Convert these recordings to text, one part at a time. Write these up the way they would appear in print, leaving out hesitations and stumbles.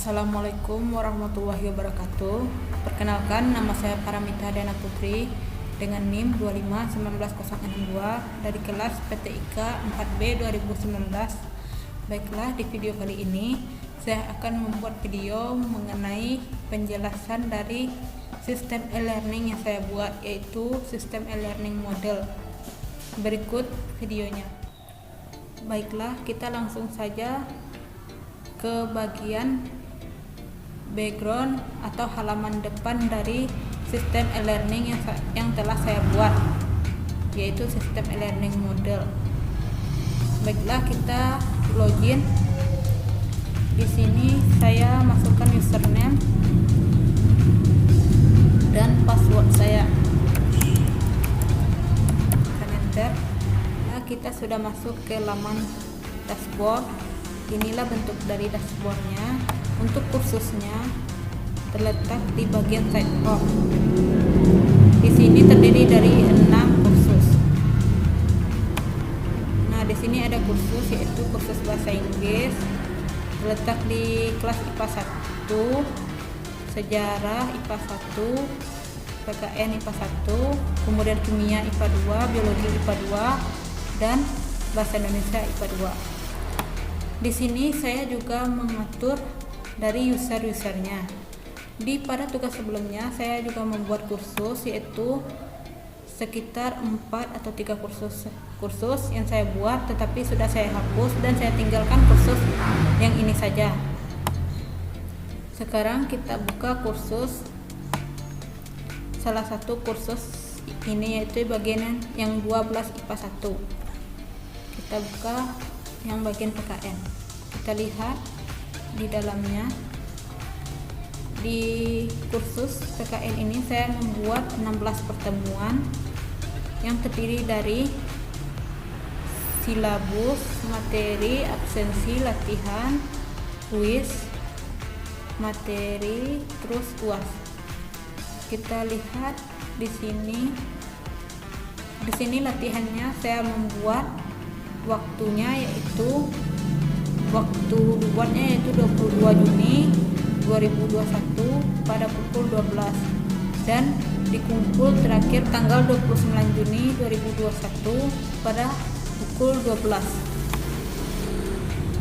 Assalamualaikum warahmatullahi wabarakatuh. Perkenalkan, nama saya Paramita Dana Putri dengan NIM 2519062 dari kelas PTIK 4B 2019. Baiklah, di video kali ini saya akan membuat video mengenai penjelasan dari sistem e-learning yang saya buat, yaitu sistem e-learning model. Berikut videonya. Baiklah, kita langsung saja ke bagian background atau halaman depan dari sistem e-learning yang telah saya buat, yaitu sistem e-learning model. Baiklah, kita login. Di sini saya masukkan username dan password saya. Tekan enter. Nah, kita sudah masuk ke laman dashboard. Inilah bentuk dari dashboardnya. Untuk kursusnya terletak di bagian side home. Di sini terdiri dari 6 kursus. Nah, di sini ada kursus, yaitu kursus bahasa Inggris, terletak di kelas IPA 1, sejarah IPA 1, PKN IPA 1, kemudian kimia IPA 2, biologi IPA 2, dan bahasa Indonesia IPA 2. Di sini saya juga mengatur dari usernya. Pada tugas sebelumnya saya juga membuat kursus, yaitu sekitar 4 atau 3 kursus yang saya buat, tetapi sudah saya hapus dan saya tinggalkan kursus yang ini saja. Sekarang kita buka kursus, salah satu kursus ini, yaitu bagian yang 12 IPA 1. Kita buka yang bagian PKN. Kita lihat di dalamnya. Di kursus PKN ini saya membuat 16 pertemuan yang terdiri dari silabus, materi, absensi, latihan, kuis, materi, terus UAS. Kita lihat di sini. Di sini latihannya saya membuat waktunya, yaitu waktu dibuatnya yaitu 22 Juni 2021 pada pukul 12 dan dikumpul terakhir tanggal 29 Juni 2021 pada pukul 12.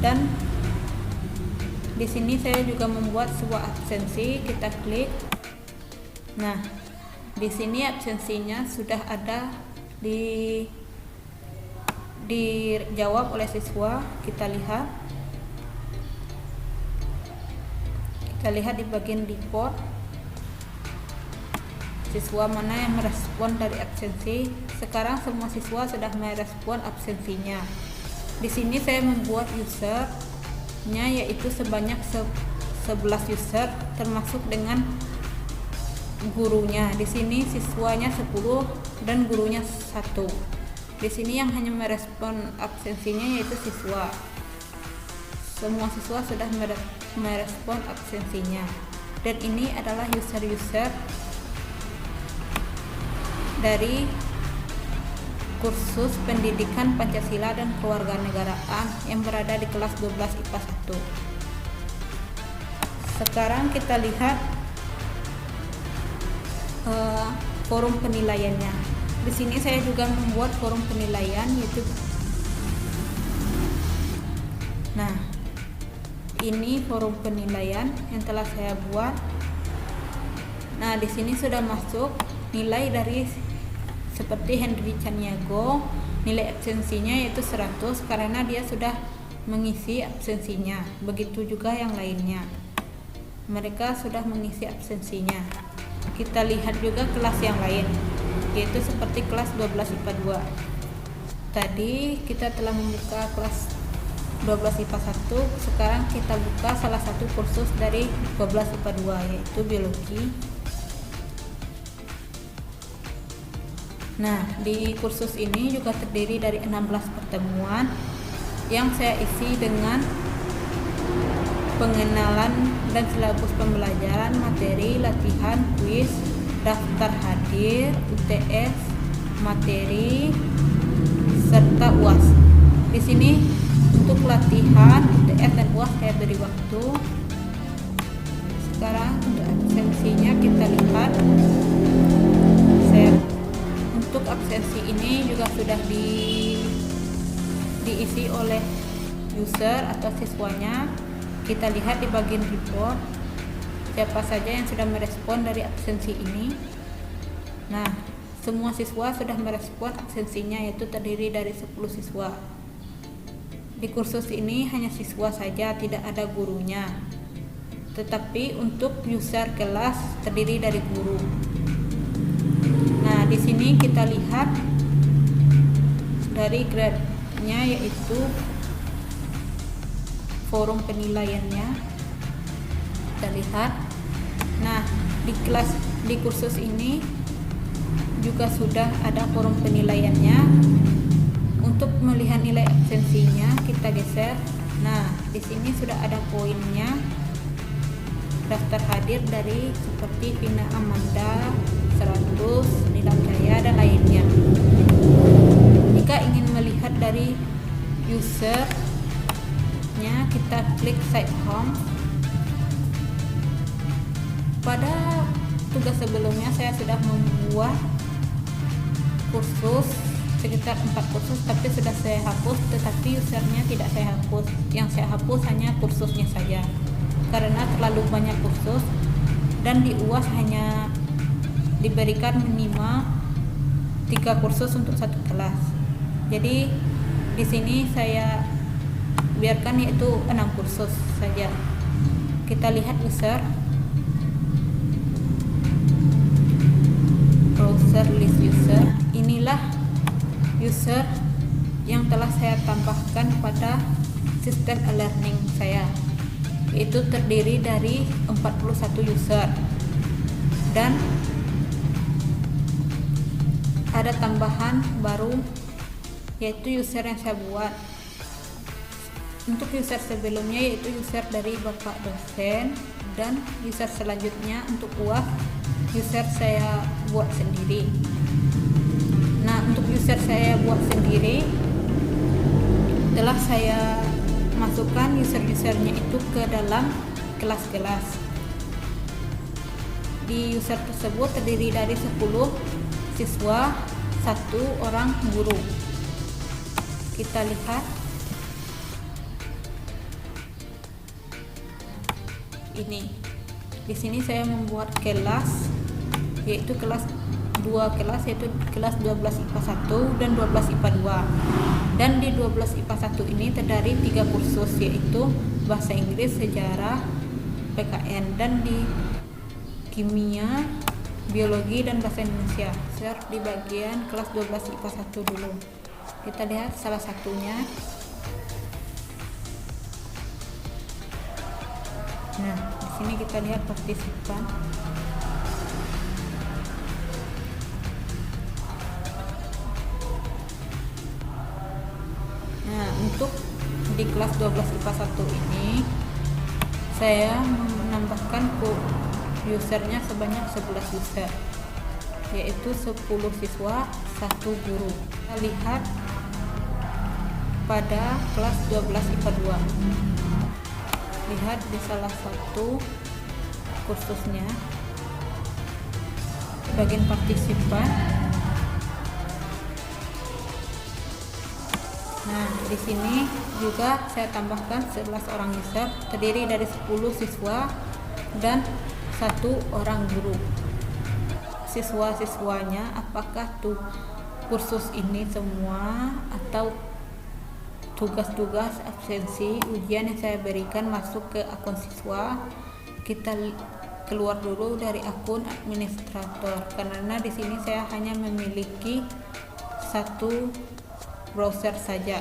Dan di sini saya juga membuat sebuah absensi. Kita klik. Nah, di sini absensinya sudah ada dijawab oleh siswa. Kita lihat di bagian report siswa mana yang merespon dari absensi. Sekarang semua siswa sudah merespon absensinya. Di sini saya membuat usernya, yaitu sebanyak 11 user termasuk dengan gurunya. Di sini siswanya 10 dan gurunya 1. Di sini yang hanya merespon absensinya yaitu siswa. Semua siswa sudah merespon absensinya. Dan ini adalah user dari kursus pendidikan Pancasila dan Kewarganegaraan yang berada di kelas 12 IPA 1. Sekarang kita lihat forum penilaiannya. Di sini saya juga membuat forum penilaian, yaitu ini forum penilaian yang telah saya buat. Nah, di sini sudah masuk nilai dari seperti Henry Caniago, nilai absensinya yaitu 100 karena dia sudah mengisi absensinya. Begitu juga yang lainnya, mereka sudah mengisi absensinya. Kita lihat juga kelas yang lain, yaitu seperti kelas 12 IPA 2. Tadi kita telah membuka kelas 12 IPA 1. Sekarang kita buka salah satu kursus dari 12 IPA 2, yaitu biologi. Nah, di kursus ini juga terdiri dari 16 pertemuan yang saya isi dengan pengenalan dan silabus pembelajaran, materi, latihan, kuis, daftar hadir, UTS, materi, serta UAS. Di sini untuk latihan UTS dan UAS saya beri waktu sekarang untuk absensinya kita lihat. Untuk absensi ini juga sudah diisi oleh user atau siswanya. Kita lihat di bagian report siapa saja yang sudah merespon dari absensi ini. Nah, semua siswa sudah merespon absensinya, yaitu terdiri dari 10 siswa. Di kursus ini hanya siswa saja, tidak ada gurunya. Tetapi untuk user kelas terdiri dari guru. Nah, di sini kita lihat dari grade-nya, yaitu forum penilaiannya. Kita lihat. Nah, di kursus ini juga sudah ada forum penilaiannya. Untuk melihat nilai absensinya kita geser. Nah, di sini sudah ada poinnya. Daftar hadir dari seperti Vina Amanda 100, Nilam Jaya dan lainnya. Jika ingin melihat dari usernya, kita klik site home. Pada tugas sebelumnya saya sudah membuat kursus sekitar 4 kursus, tapi sudah saya hapus, tetapi usernya tidak saya hapus. Yang saya hapus hanya kursusnya saja karena terlalu banyak kursus dan di UAS hanya diberikan minimal 3 kursus untuk satu kelas. Jadi di sini saya biarkan yaitu 6 kursus saja. Kita lihat user, browser list user. Inilah user yang telah saya tambahkan pada sistem e-learning saya, yaitu terdiri dari 41 user dan ada tambahan baru yaitu user yang saya buat. Untuk user sebelumnya yaitu user dari Bapak dosen, dan user selanjutnya untuk UAS user saya buat sendiri. Nah, untuk user saya buat sendiri telah saya masukkan user-usernya itu ke dalam kelas-kelas. Di user tersebut terdiri dari 10 siswa, 1 orang guru. Kita lihat ini. Di sini saya membuat kelas, yaitu kelas 2 kelas, yaitu kelas 12 IPA 1 dan 12 IPA 2. Dan di 12 IPA 1 ini terdiri 3 kursus, yaitu bahasa Inggris, sejarah, PKN, dan di kimia, biologi, dan bahasa Indonesia. Share di bagian kelas 12 IPA 1 dulu. Kita lihat salah satunya. Nah, di sini kita lihat partisipan. Nah, untuk di kelas 12 IPA 1 ini saya menambahkan usernya sebanyak 11 user, yaitu 10 siswa, 1 guru. Kita lihat pada kelas 12 IPA 2. Lihat di salah satu kursusnya bagian partisipan. Nah, di sini juga saya tambahkan 11 orang user, terdiri dari 10 siswa dan 1 orang guru. Siswa-siswanya apakah tuh kursus ini semua atau tugas-tugas absensi ujian yang saya berikan masuk ke akun siswa. Kita keluar dulu dari akun administrator karena di sini saya hanya memiliki 1 browser saja.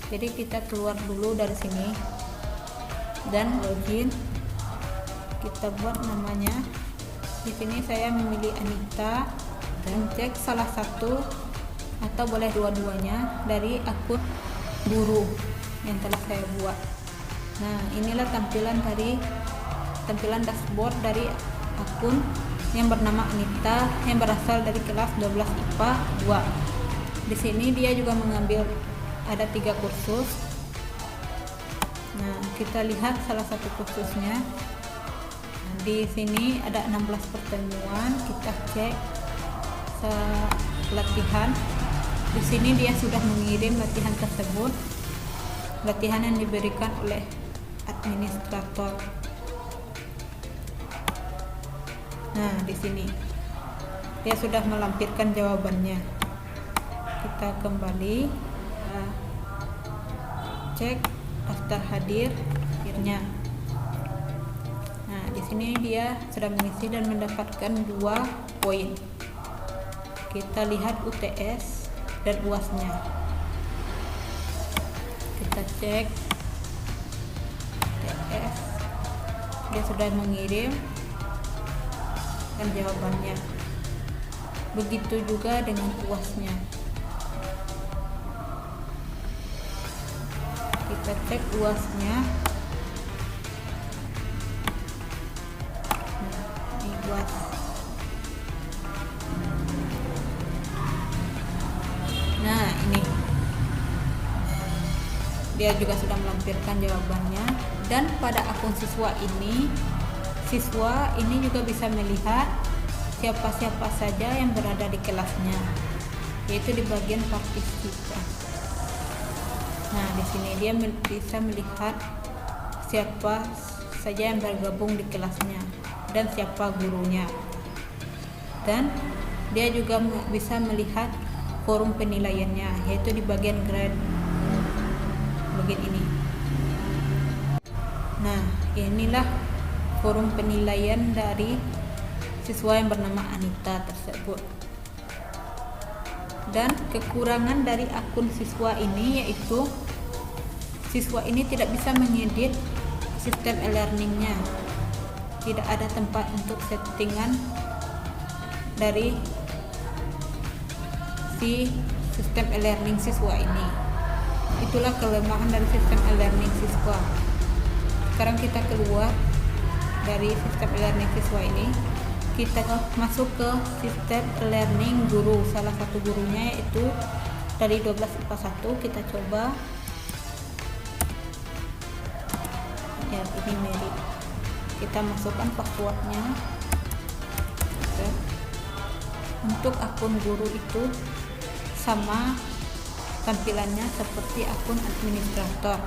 Jadi kita keluar dulu dari sini dan login. Kita buat namanya. Di sini saya memilih Anita dan cek salah satu atau boleh dua-duanya dari akun guru yang telah saya buat. Nah, inilah tampilan dashboard dari akun yang bernama Anita yang berasal dari kelas 12 IPA 2. Di sini dia juga mengambil ada 3 kursus. Nah, kita lihat salah satu kursusnya. Di sini ada 16 pertemuan, kita cek latihan. Di sini dia sudah mengirim latihan tersebut, latihan yang diberikan oleh administrator. Nah, di sini dia sudah melampirkan jawabannya. Kita kembali cek daftar hadir akhirnya. Nah, di sini dia sudah mengisi dan mendapatkan 2 poin. Kita lihat UTS dan UAS-nya. Kita cek UTS, dia sudah mengirim dan jawabannya. Begitu juga dengan UAS-nya. Kita cek UAS-nya. Ini UAS. Nah, ini dia juga sudah melampirkan jawabannya. Dan pada akun siswa ini juga bisa melihat siapa-siapa saja yang berada di kelasnya, yaitu di bagian partisipan. Nah, di sini dia bisa melihat siapa saja yang bergabung di kelasnya dan siapa gurunya. Dan dia juga bisa melihat forum penilaiannya, yaitu di bagian grade, bagian ini. Nah, inilah forum penilaian dari siswa yang bernama Anita tersebut. Dan kekurangan dari akun siswa ini yaitu siswa ini tidak bisa mengedit sistem e-learningnya. Tidak ada tempat untuk settingan dari si sistem e-learning siswa ini. Itulah kelemahan dari sistem e-learning siswa. Sekarang kita keluar dari sistem e-learning siswa ini, kita masuk ke sistem e-learning guru. Salah satu gurunya yaitu dari 12 IPA 1. Kita coba ya, ini Mary. Kita masukkan passwordnya. Oke. Untuk akun guru itu sama tampilannya seperti akun administrator.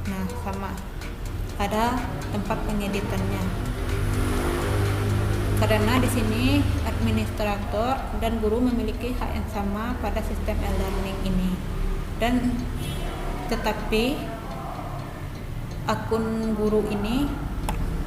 Nah, sama, ada tempat pengeditannya. Karena di sini administrator dan guru memiliki hak yang sama pada sistem e-learning ini. Dan tetapi akun guru ini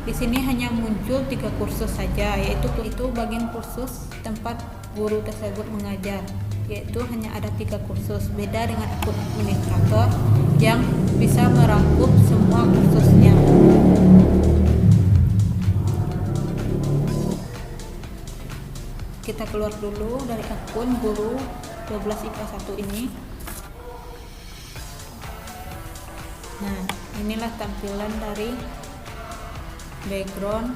di sini hanya muncul 3 kursus saja, yaitu bagian kursus tempat guru tersebut mengajar, yaitu hanya ada 3 kursus. Beda dengan akun administrator yang bisa merangkum semua kursusnya. Kita keluar dulu dari akun guru 12 IPA 1 ini. Nah, inilah tampilan dari background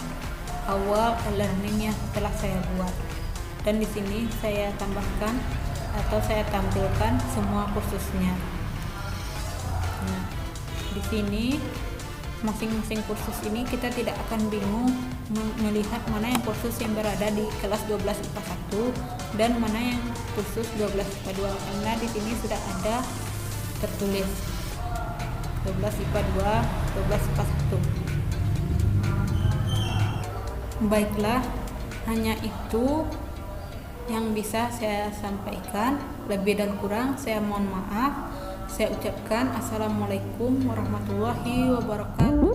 awal e-learning yang telah saya buat. Dan di sini saya tambahkan atau saya tampilkan semua kursusnya. Nah, di sini masing-masing kursus ini kita tidak akan bingung melihat mana yang kursus yang berada di kelas 12 IPA 1 dan mana yang kursus 12 IPA 2, karena di sini sudah ada tertulis 12 IPA 2, 12 IPA 1. Baiklah, hanya itu yang bisa saya sampaikan. Lebih dan kurang saya mohon maaf. Saya ucapkan assalamualaikum warahmatullahi wabarakatuh.